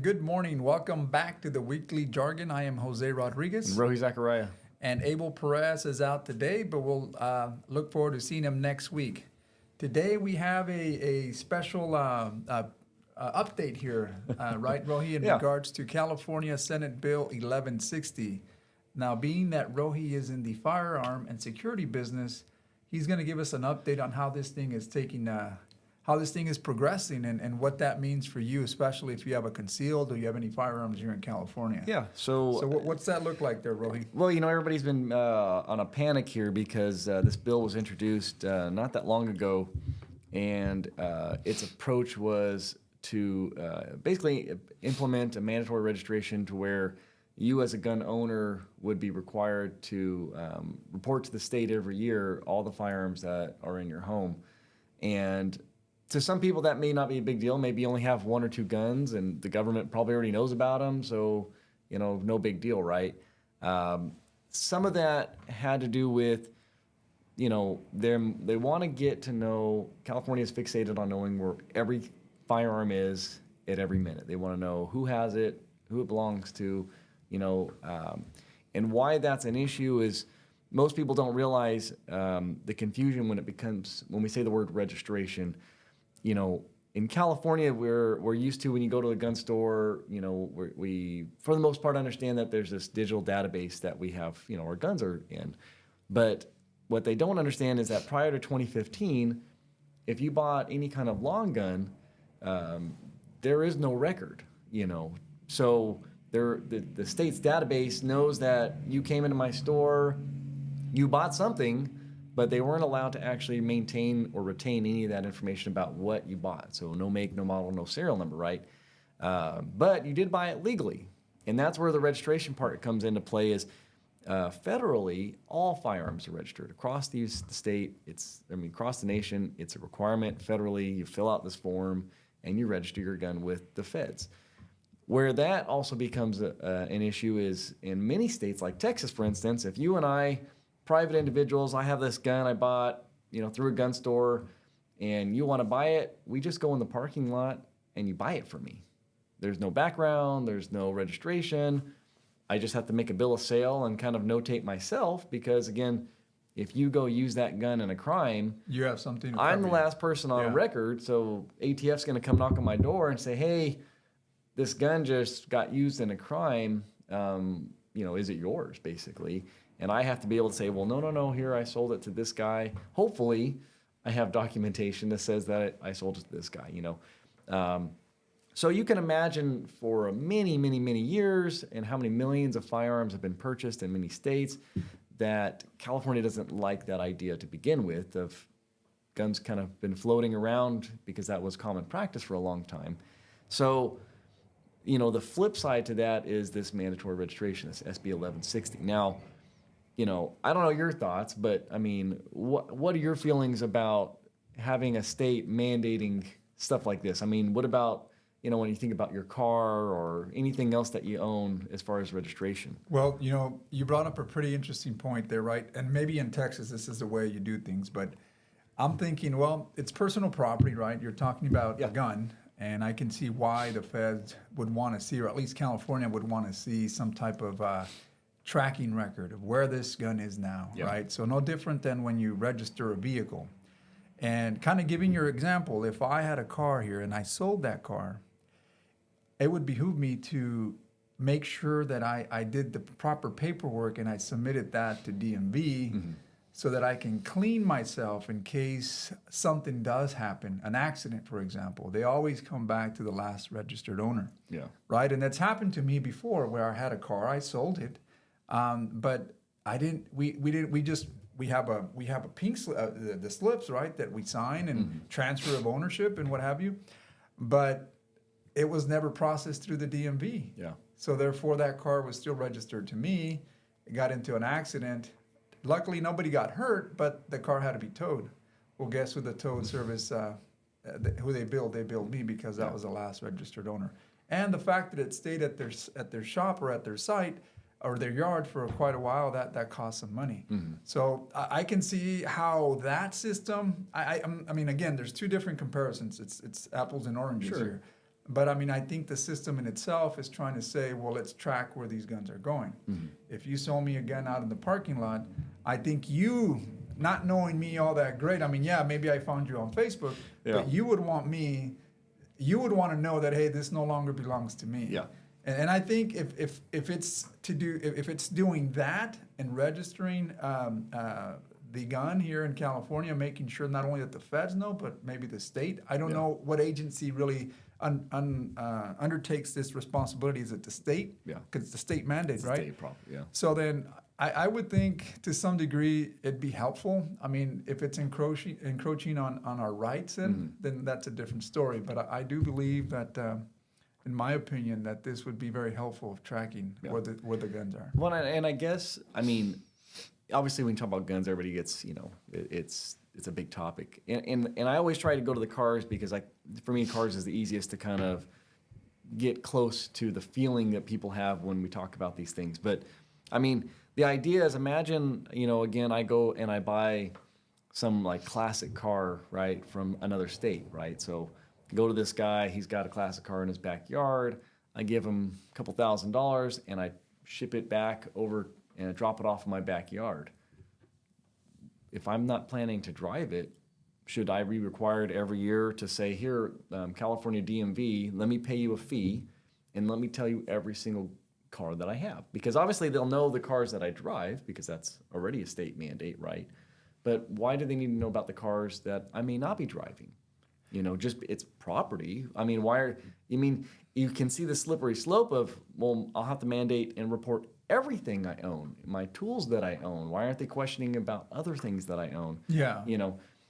Good morning. Welcome back to the Weekly Jargon. I am Jose Rodriguez. And Rohi Zachariah. And Abel Perez is out today, but we'll look forward to seeing him next week. Today we have a special update here, right, Rohi, in regards to California Senate Bill 1160. Now, being that Rohi is in the firearm and security business, he's going to give us an update on how this thing is how this thing is progressing and what that means for you, especially if you have a concealed or you have any firearms here in California. Yeah. So what's that look like there, Rohi? Well, everybody's been on a panic here because this bill was introduced not that long ago, and its approach was to basically implement a mandatory registration to where you as a gun owner would be required to report to the state every year all the firearms that are in your home. And to some people, that may not be a big deal. Maybe you only have one or two guns, and the government probably already knows about them, so, no big deal, right? Some of that had to do with, they want to get to know, California is fixated on knowing where every firearm is at every minute. They want to know who has it, who it belongs to, and why that's an issue is most people don't realize the confusion when we say the word registration. In California, we're used to when you go to a gun store, we for the most part understand that there's this digital database that we have, our guns are in. But what they don't understand is that prior to 2015, if you bought any kind of long gun, there is no record, So the state's database knows that you came into my store, you bought something, but they weren't allowed to actually maintain or retain any of that information about what you bought. So no make, no model, no serial number, right? But you did buy it legally. And that's where the registration part comes into play is federally, all firearms are registered. Across the state, across the nation, it's a requirement. Federally, you fill out this form and you register your gun with the feds. Where that also becomes an issue is in many states, like Texas, for instance, if you and I, private individuals, I have this gun I bought, through a gun store, and you want to buy it, we just go in the parking lot and you buy it for me. There's no background, there's no registration. I just have to make a bill of sale and kind of notate myself because, again, if you go use that gun in a crime, you have something. I'm the last person on record, so ATF's going to come knock on my door and say, hey, this gun just got used in a crime, is it yours, basically? And I have to be able to say, well, no, here I sold it to this guy. Hopefully, I have documentation that says that I sold it to this guy, So you can imagine for many, many, many years and how many millions of firearms have been purchased in many states that California doesn't like that idea to begin with of guns kind of been floating around because that was common practice for a long time. So, the flip side to that is this mandatory registration, this SB 1160. Now, I don't know your thoughts, but what are your feelings about having a state mandating stuff like this? What about, when you think about your car or anything else that you own as far as registration? Well, you brought up a pretty interesting point there, right? And maybe in Texas, this is the way you do things, but I'm thinking, well, it's personal property, right? You're talking about a gun, and I can see why the feds would want to see, or at least California would want to see some type of tracking record of where this gun is now, right? So no different than when you register a vehicle. And kind of giving your example, if I had a car here and I sold that car, it would behoove me to make sure that I did the proper paperwork and I submitted that to DMV so that I can clean myself in case something does happen, an accident, for example. They always come back to the last registered owner, right? And that's happened to me before where I had a car, I sold it, but I didn't. We have a pink the slips, right, that we sign and transfer of ownership and what have you, but it was never processed through the DMV. So therefore, that car was still registered to me. It got into an accident. Luckily, nobody got hurt, but the car had to be towed. Well, guess who the towed service, who they billed? They billed me because that was the last registered owner. And the fact that it stayed at their shop or at their site or their yard for quite a while, that cost some money. So I can see how that system. I mean, again, there's two different comparisons. It's apples and oranges here. But I mean, I think the system in itself is trying to say, well, let's track where these guns are going. If you sold me a gun out in the parking lot, I think you, not knowing me all that great, I mean, yeah, maybe I found you on Facebook, but you would want to know that, hey, this no longer belongs to me. Yeah. And I think if it's doing that and registering the gun here in California, making sure not only that the feds know, but maybe the state. I don't know what agency really undertakes this responsibility. Is it the state? Yeah. Because it's the state mandate, It's a right? state problem, yeah. So then I would think to some degree it'd be helpful. I mean, if it's encroaching on our rights, then that's a different story. But I do believe that, in my opinion, that this would be very helpful of tracking where the guns are. Well, and I guess, I mean, obviously when you talk about guns, everybody gets, it's a big topic. And I always try to go to the cars because, like, for me, cars is the easiest to kind of get close to the feeling that people have when we talk about these things. But, I mean, the idea is, imagine, again, I go and I buy some, like, classic car, right, from another state, right? So I go to this guy, he's got a classic car in his backyard. I give him a couple $1,000s and I ship it back over and I drop it off in my backyard. If I'm not planning to drive it, should I be required every year to say, here, California DMV, let me pay you a fee and let me tell you every single car that I have? Because obviously they'll know the cars that I drive because that's already a state mandate, right? But why do they need to know about the cars that I may not be driving? Just it's property. I mean, you can see the slippery slope of, well, I'll have to mandate and report everything I own, my tools that I own. Why aren't they questioning about other things that I own? Yeah.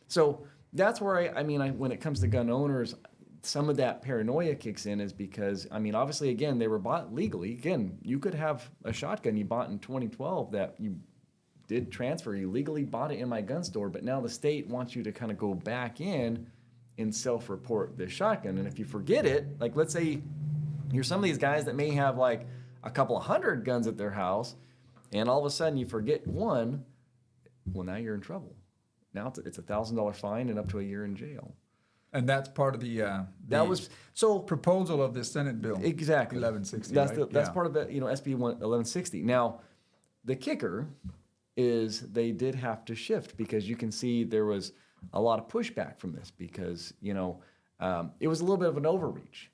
So that's where when it comes to gun owners, some of that paranoia kicks in is because, obviously, again, they were bought legally. Again, you could have a shotgun you bought in 2012 that you did transfer. You legally bought it in my gun store, but now the state wants you to kind of go back in and self-report this shotgun. And if you forget it, like, let's say you're some of these guys that may have like a couple of hundred guns at their house, and all of a sudden you forget one, well, now you're in trouble. Now it's $1,000 fine and up to a year in jail. And that's part of the proposal of the Senate bill. Exactly. 1160. That's part of the SB 1160. Now, the kicker is they did have to shift because you can see there was a lot of pushback from this because it was a little bit of an overreach.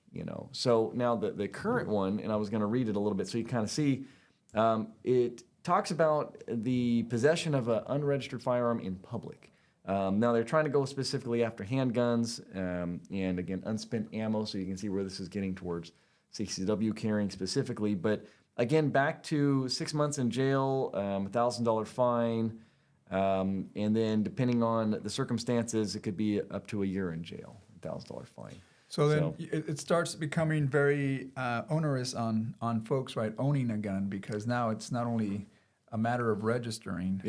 So now the current one, and I was going to read it a little bit so you kind of see, it talks about the possession of an unregistered firearm in public. Now they're trying to go specifically after handguns and again unspent ammo, so you can see where this is getting towards CCW carrying specifically. But again, back to 6 months in jail, $1,000 fine, and then depending on the circumstances, it could be up to a year in jail, $1,000 fine. So then it starts becoming very onerous on folks, right, owning a gun, because now it's not only a matter of registering,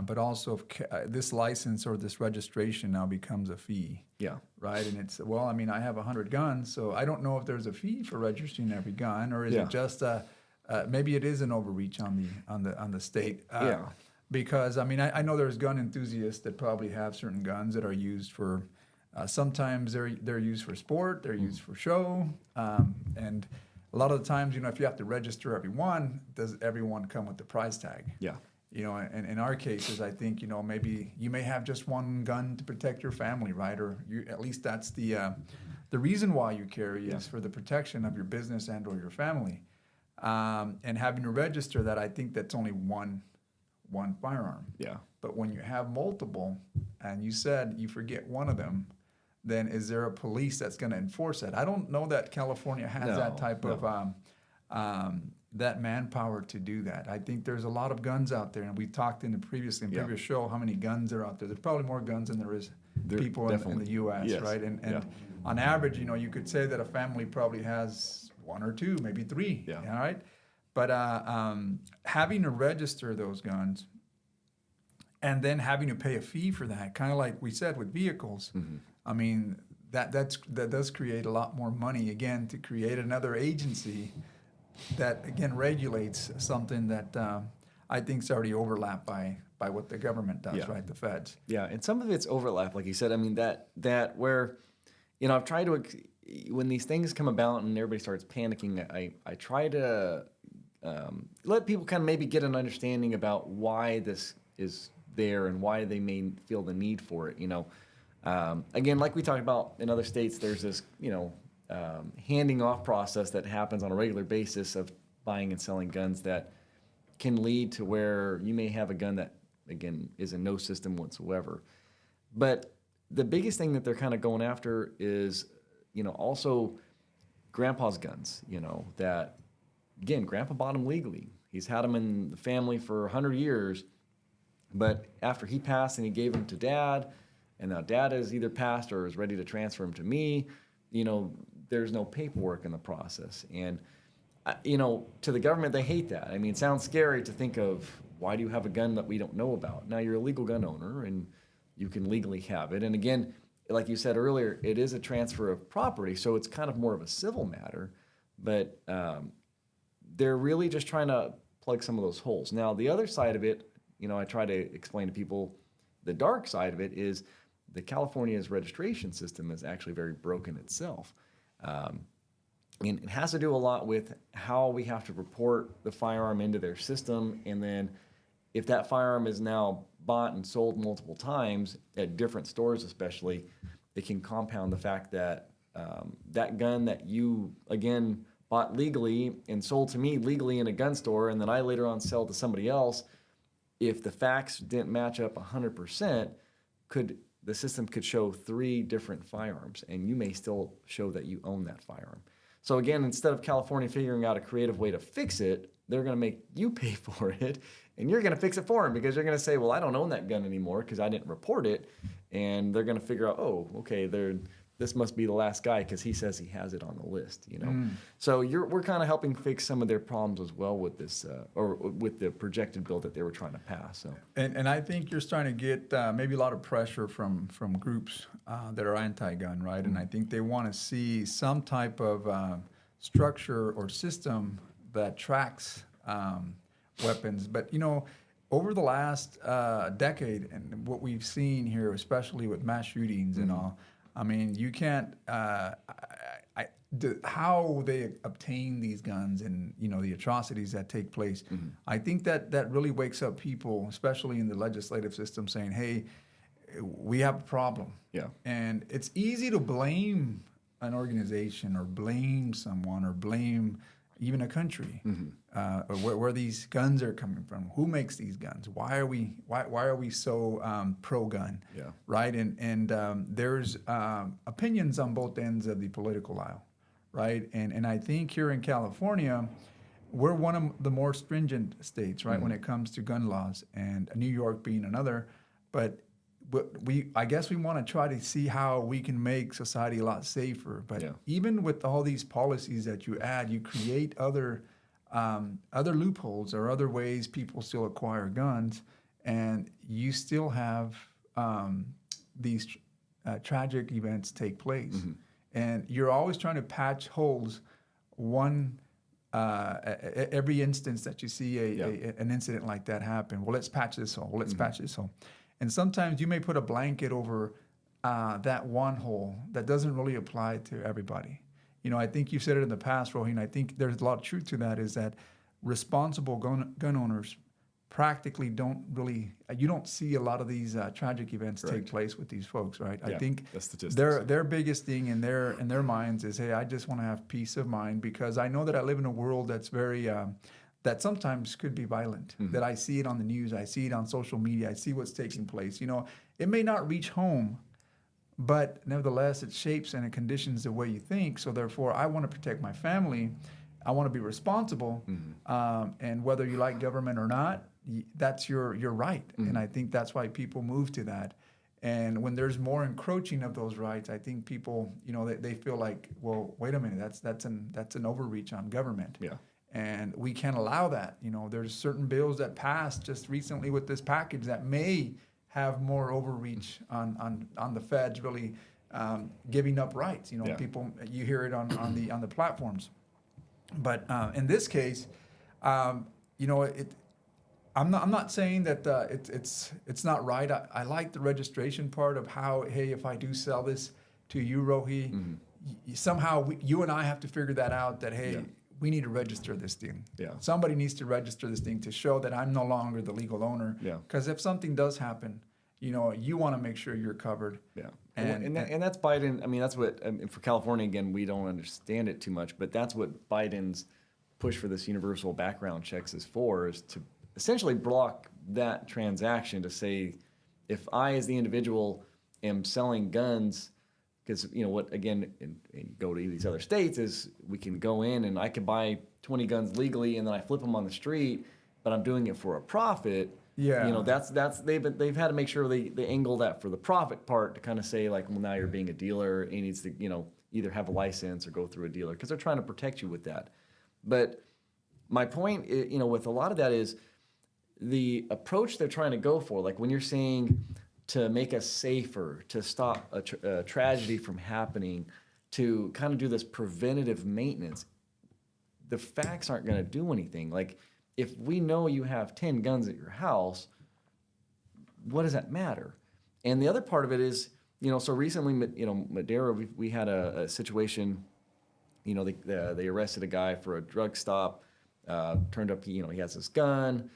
but also this license or this registration now becomes a fee. Yeah. Right, and it's, well, I have 100 guns, so I don't know if there's a fee for registering every gun, or is it just maybe it is an overreach on the state. Because I know there's gun enthusiasts that probably have certain guns that are used for. Sometimes they're used for sport, they're used for show, and a lot of the times, if you have to register every one, does everyone come with the price tag? Yeah. And in our cases, I think, maybe you may have just one gun to protect your family, right? Or at least that's the reason why you carry is for the protection of your business and or your family. And having to register that, I think that's only one firearm. Yeah. But when you have multiple, and you said you forget one of them, then is there a police that's going to enforce that? I don't know that California has that type of that manpower to do that. I think there's a lot of guns out there, and we talked in the previous show how many guns are out there. There's probably more guns than there is people in the U.S., right? And on average, you could say that a family probably has one or two, maybe three. Yeah. All right. But having to register those guns and then having to pay a fee for that, kind of like we said with vehicles, that does create a lot more money, again, to create another agency that, again, regulates something that I think is already overlapped by what the government does, right, the feds. Yeah, and some of it's overlap, like you said. That where, I've tried to when these things come about and everybody starts panicking, I try to let people kind of maybe get an understanding about why this is there and why they may feel the need for it. Again, like we talked about in other states, there's this handing off process that happens on a regular basis of buying and selling guns that can lead to where you may have a gun that, again, is in no system whatsoever. But the biggest thing that they're kind of going after is, also grandpa's guns, that, again, grandpa bought them legally. He's had them in the family for 100 years, but after he passed and he gave them to dad, and now dad has either passed or is ready to transfer them to me, there's no paperwork in the process. And, to the government, they hate that. I mean, it sounds scary to think of, why do you have a gun that we don't know about? Now, you're a legal gun owner, and you can legally have it. And again, like you said earlier, it is a transfer of property, so it's kind of more of a civil matter. But they're really just trying to plug some of those holes. Now, the other side of it, I try to explain to people, the dark side of it is the California's registration system is actually very broken itself. And it has to do a lot with how we have to report the firearm into their system. And then if that firearm is now bought and sold multiple times at different stores especially, it can compound the fact that that gun that you, again, bought legally and sold to me legally in a gun store, and then I later on sell to somebody else, if the facts didn't match up 100%, the system could show 3 different firearms, and you may still show that you own that firearm. So again, instead of California figuring out a creative way to fix it, they're going to make you pay for it, and you're going to fix it for them because you're going to say, well, I don't own that gun anymore because I didn't report it, and they're going to figure out, oh, okay, this must be the last guy because he says he has it on the list, So we're kind of helping fix some of their problems as well with this, or with the projected bill that they were trying to pass. So, and I think you're starting to get maybe a lot of pressure from groups that are anti-gun, right? And I think they want to see some type of structure or system that tracks weapons. But over the last decade, and what we've seen here, especially with mass shootings and all. I mean, you can't. How they obtain these guns and the atrocities that take place. I think that really wakes up people, especially in the legislative system, saying, "Hey, we have a problem." Yeah. And it's easy to blame an organization or blame someone or blame even a country, where these guns are coming from. Who makes these guns? Why are we so pro-gun? Yeah. Right. And there's opinions on both ends of the political aisle, right? And I think here in California, we're one of the more stringent states, right, when it comes to gun laws, and New York being another. But I guess we want to try to see how we can make society a lot safer. But even with all these policies that you add, you create other loopholes or other ways people still acquire guns, and you still have these tragic events take place. And you're always trying to patch holes. Every instance that you see an incident like that happen, well, let's patch this hole. Well, let's patch this hole. And sometimes you may put a blanket over that one hole that doesn't really apply to everybody. I think you've said it in the past, Rohin. I think there's a lot of truth to that, is that responsible gun owners practically you don't see a lot of these tragic events take place with these folks, right? I think their biggest thing in their minds is, hey, I just want to have peace of mind because I know that I live in a world that's very that sometimes could be violent, that I see it on the news, I see it on social media, I see what's taking place. It may not reach home, but nevertheless, it shapes and it conditions the way you think. So therefore, I want to protect my family. I want to be responsible. And whether you like government or not, that's your right. And I think that's why people move to that. And when there's more encroaching of those rights, I think people, they feel like, well, wait a minute, that's an overreach on government. Yeah. And we can't allow that. There's certain bills that passed just recently with this package that may have more overreach on the feds really giving up rights. People, you hear it on the platforms. But in this case, I'm not saying that it's not right. I like the registration part of how, hey, if I do sell this to you, Rohi, somehow you and I have to figure that out. That hey, Yeah. we need to register this thing. Yeah. Somebody needs to register this thing to show that I'm no longer the legal owner. Yeah. Because if something does happen, you want to make sure you're covered. Yeah, And and that's Biden. I mean, that's what for California again. We don't understand it too much, but that's what Biden's push for this universal background checks is for, is to essentially block that transaction. To say, if I as the individual am selling guns, because what again, and go to these other states is we can go in and I can buy 20 guns legally and then I flip them on the street, but I'm doing it for a profit. Yeah. That's they've had to make sure they angle that for the profit part to kind of say like, well, now you're being a dealer and he needs to either have a license or go through a dealer because they're trying to protect you with that. But my point, with a lot of that is the approach they're trying to go for. Like when you're saying to make us safer, to stop a tragedy from happening, to kind of do this preventative maintenance, the facts aren't going to do anything. Like, if we know you have 10 guns at your house, what does that matter? And the other part of it is, so recently, Madera, we had a situation, they arrested a guy for a drug stop, turned up, he has this gun,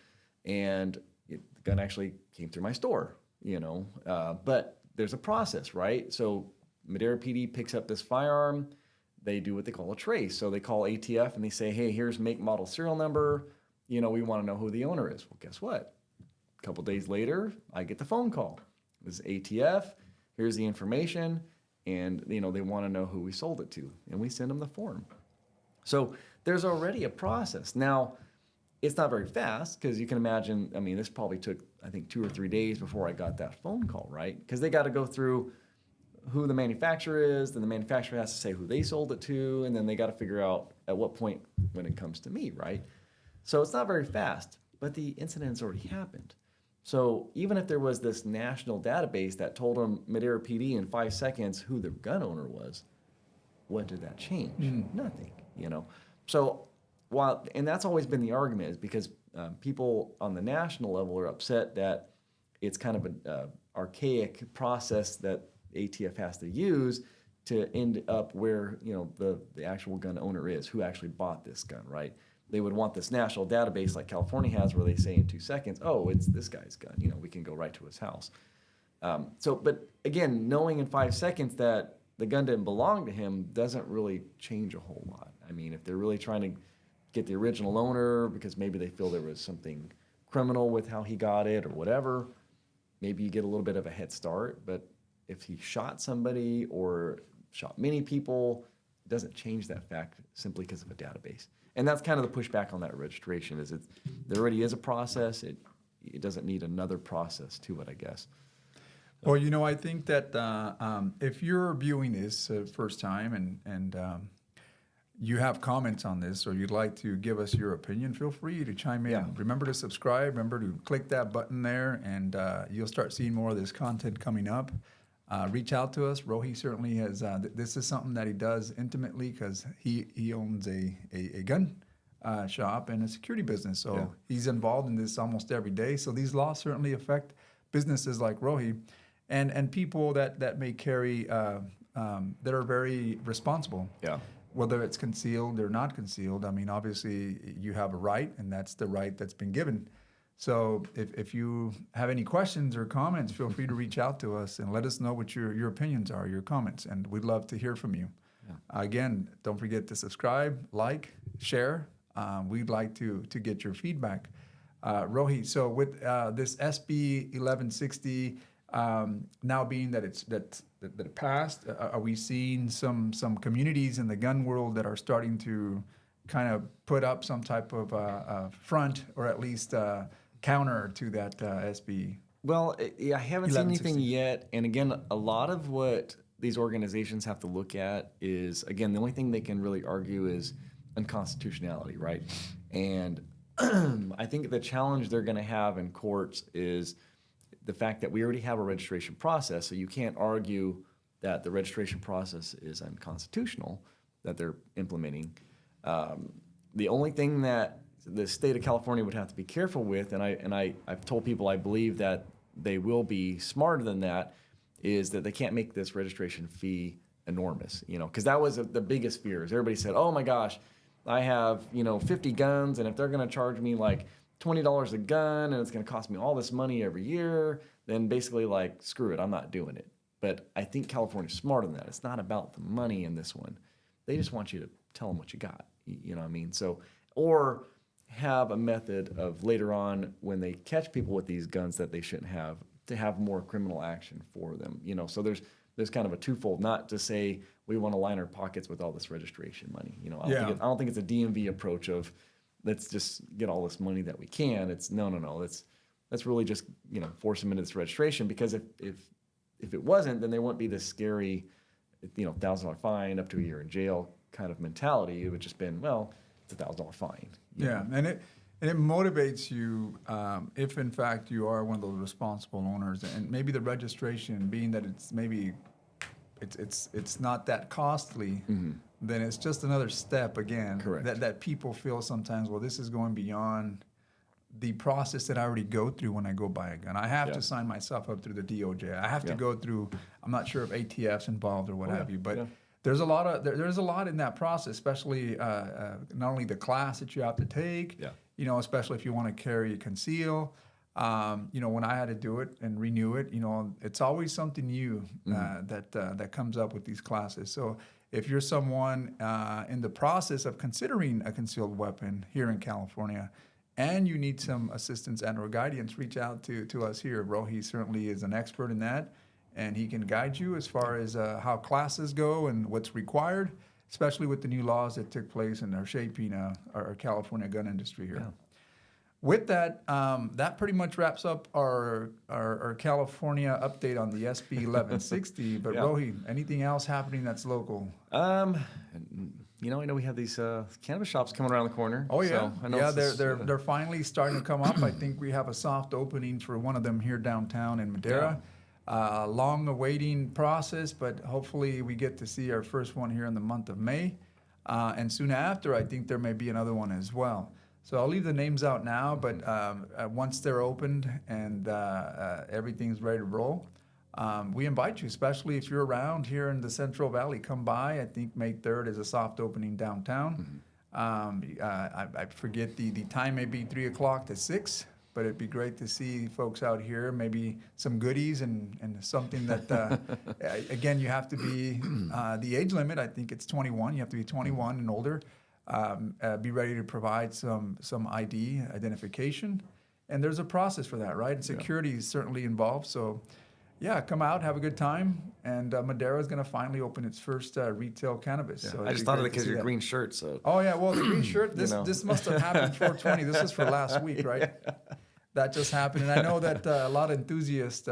and the gun actually came through my store, but there's a process, right? So Madera PD picks up this firearm, they do what they call a trace. So they call ATF and they say, hey, here's make, model, serial number. We want to know who the owner is. Well, guess what? A couple days later, I get the phone call. This is ATF. Here's the information. And, they want to know who we sold it to. And we send them the form. So there's already a process. Now, it's not very fast because you can imagine, this probably took, I think, 2 or 3 days before I got that phone call, right? Because they got to go through who the manufacturer is, then the manufacturer has to say who they sold it to, and then they got to figure out at what point when it comes to me, right? So it's not very fast, but the incident has already happened. So even if there was this national database that told them Madera PD in 5 seconds who the gun owner was, what did that change? Nothing, So and that's always been the argument, is because people on the national level are upset that it's kind of an archaic process that ATF has to use to end up where the actual gun owner is, who actually bought this gun, right? They would want this national database like California has, where they say in 2 seconds, oh, it's this guy's gun. We can go right to his house. But again, knowing in 5 seconds that the gun didn't belong to him doesn't really change a whole lot. If they're really trying to get the original owner because maybe they feel there was something criminal with how he got it or whatever, maybe you get a little bit of a head start. But if he shot somebody or shot many people, it doesn't change that fact simply because of a database. And that's kind of the pushback on that registration, is there already is a process. It doesn't need another process to it, I guess. Well, I think that if you're viewing this first time and you have comments on this, or you'd like to give us your opinion, feel free to chime in. Yeah. Remember to subscribe. Remember to click that button there, and you'll start seeing more of this content coming up. Reach out to us. Rohi certainly has. This is something that he does intimately because he owns a gun shop and a security business. So he's involved in this almost every day. So these laws certainly affect businesses like Rohi and people that may carry that are very responsible. Yeah. Whether it's concealed or not concealed. Obviously you have a right, and that's the right that's been given. So if you have any questions or comments, feel free to reach out to us and let us know what your opinions are, your comments, and we'd love to hear from you. Yeah. Again, don't forget to subscribe, like, share. We'd like to get your feedback. Rohi, so with this SB 1160 now being that it passed, are we seeing some communities in the gun world that are starting to kind of put up some type of front, or at least counter to that SB? Well, I haven't seen anything yet. And again, a lot of what these organizations have to look at is, again, the only thing they can really argue is unconstitutionality, right? And I think the challenge they're going to have in courts is the fact that we already have a registration process, so you can't argue that the registration process is unconstitutional that they're implementing. The only thing that the state of California would have to be careful with, and I've told people I believe that they will be smarter than that, is that they can't make this registration fee enormous, because that was the biggest fears. Everybody said, oh my gosh, I have, 50 guns, and if they're going to charge me like $20 a gun and it's going to cost me all this money every year, then basically like, screw it, I'm not doing it. But I think California's smarter than that. It's not about the money in this one. They just want you to tell them what you got, you know what I mean? So, or have a method of later on when they catch people with these guns that they shouldn't have, to have more criminal action for them, So there's kind of a twofold, not to say we want to line our pockets with all this registration money. I don't think it's a DMV approach of let's just get all this money that we can. It's no. Let's really just force them into this registration, because if it wasn't, then there wouldn't be this scary $1,000 fine up to a year in jail kind of mentality. It would just been, well, it's a $1,000 fine. Yeah, and it motivates you if in fact you are one of those responsible owners, and maybe the registration being that it's not that costly, then it's just another step again. Correct. That people feel sometimes, well, this is going beyond the process that I already go through when I go buy a gun. I have to sign myself up through the DOJ. I have to go through. I'm not sure if ATF's involved or what have you, but. There's a lot in that process, especially not only the class that you have to take, especially if you want to carry conceal. When I had to do it and renew it, it's always something new that comes up with these classes. So if you're someone in the process of considering a concealed weapon here in California, and you need some assistance and/or guidance, reach out to us here. Rohi certainly is an expert in that. And he can guide you as far as how classes go and what's required, especially with the new laws that took place and are shaping our California gun industry here. Yeah. With that, that pretty much wraps up our California update on the SB 1160. But Rohi, anything else happening that's local? I know we have these cannabis shops coming around the corner. Oh yeah, so I know they're finally starting to come up. I think we have a soft opening for one of them here downtown in Madera. Long awaiting process, but hopefully we get to see our first one here in the month of May. And soon after, I think there may be another one as well. So I'll leave the names out now, but once they're opened and everything's ready to roll, we invite you, especially if you're around here in the Central Valley, come by. I think May 3rd is a soft opening downtown. I forget the time, may be 3 o'clock to 6. But it'd be great to see folks out here, maybe some goodies and something that, again, you have to be, the age limit, I think it's 21. You have to be 21 and older. Be ready to provide some ID, identification. And there's a process for that, right? And security is certainly involved. So, come out, have a good time. And Madera is going to finally open its first retail cannabis. Yeah. So I just thought of it because of your green shirt. So. Oh, yeah. Well, the green shirt, this must have happened 420. This is for last week, right? That just happened. And I know that a lot of enthusiasts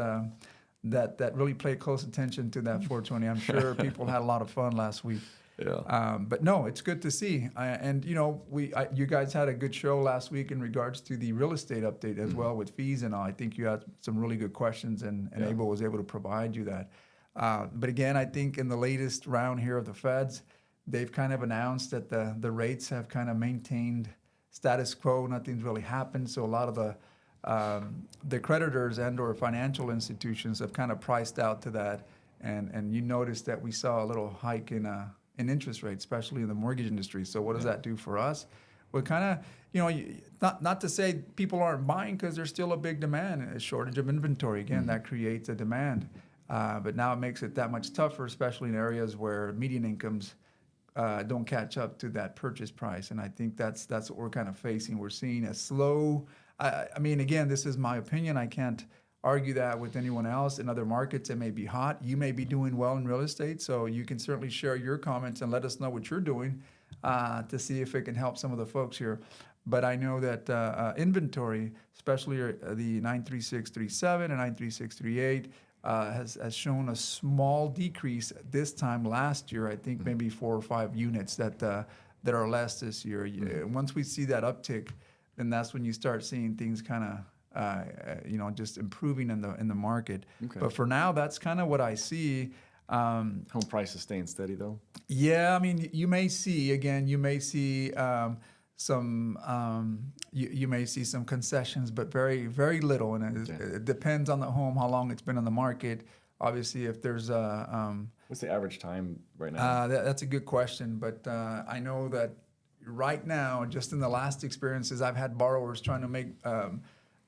that really pay close attention to that 420. I'm sure people had a lot of fun last week. Yeah. But no, it's good to see. You guys had a good show last week in regards to the real estate update as well with fees and all. I think you had some really good questions, and Abel was able to provide you that. But again, I think in the latest round here of the feds, they've kind of announced that the rates have kind of maintained status quo. Nothing's really happened. So a lot of the creditors and/or financial institutions have kind of priced out to that. And you noticed that we saw a little hike in interest rates, especially in the mortgage industry. So what does that do for us? Well, kind of, not to say people aren't buying, because there's still a big demand, a shortage of inventory. Again, that creates a demand. But now it makes it that much tougher, especially in areas where median incomes don't catch up to that purchase price. And I think that's what we're kind of facing. We're seeing a slow, I mean, again, this is my opinion. I can't argue that with anyone else. In other markets, it may be hot. You may be doing well in real estate, so you can certainly share your comments and let us know what you're doing to see if it can help some of the folks here. But I know that inventory, especially the 93637 and 93638, has shown a small decrease this time last year. I think maybe 4 or 5 units that are less this year. Once we see that uptick, then that's when you start seeing things kind of just improving in the market. Okay. But for now, that's kind of what I see. Home prices staying steady though? Yeah, I mean, you may see some you may see some concessions, but very, very little. And it depends on the home, how long it's been on the market, Obviously, if there's What's the average time right now? that's a good question, but I know that right now, just in the last experiences, I've had borrowers trying to make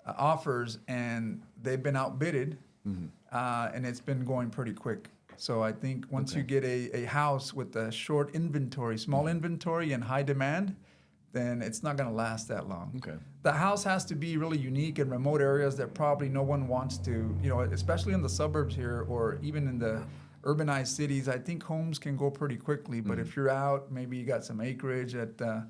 offers, and they've been outbidded, and it's been going pretty quick. So I think once you get a house with a short inventory, small inventory, and high demand, then it's not going to last that long. Okay. The house has to be really unique in remote areas that probably no one wants to, especially in the suburbs here or even in the urbanized cities. I think homes can go pretty quickly, but if you're out, maybe you got some acreage that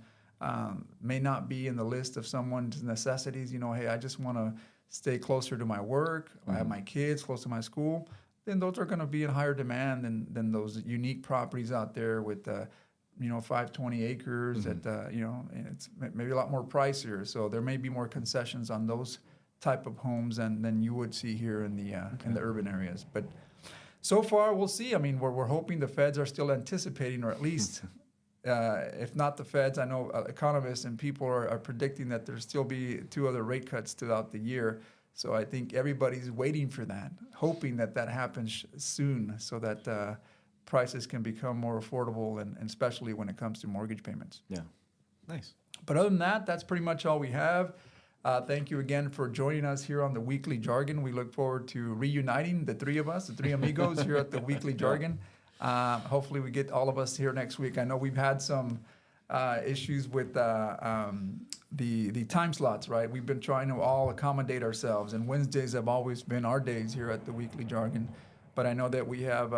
may not be in the list of someone's necessities. Hey, I just want to stay closer to my work. I have my kids close to my school. Then those are going to be in higher demand than those unique properties out there with 520 acres that, and it's maybe a lot more pricier. So there may be more concessions on those type of homes than you would see here in the urban areas. But so far, we'll see. I mean, we're hoping the feds are still anticipating, or at least, if not the feds, I know economists and people are predicting that there'll still be 2 other rate cuts throughout the year. So I think everybody's waiting for that, hoping that happens soon so that prices can become more affordable, and especially when it comes to mortgage payments. Yeah. Nice. But other than that, that's pretty much all we have. Thank you again for joining us here on the Weekly Jargon. We look forward to reuniting the 3 of us, the 3 amigos here at the Weekly Jargon. Hopefully we get all of us here next week. I know we've had some issues with the time slots, right? We've been trying to all accommodate ourselves, and Wednesdays have always been our days here at the Weekly Jargon. But I know that we have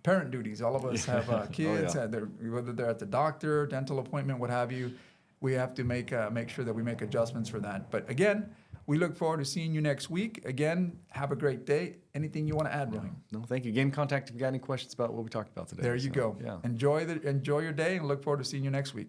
parent duties. All of us have kids, whether they're at the doctor, dental appointment, what have you. We have to make sure that we make adjustments for that. But again, we look forward to seeing you next week. Again, have a great day. Anything you want to add, Ryan? No, thank you. Again, contact if you got any questions about what we talked about today. There you go. Yeah. Enjoy your day, and look forward to seeing you next week.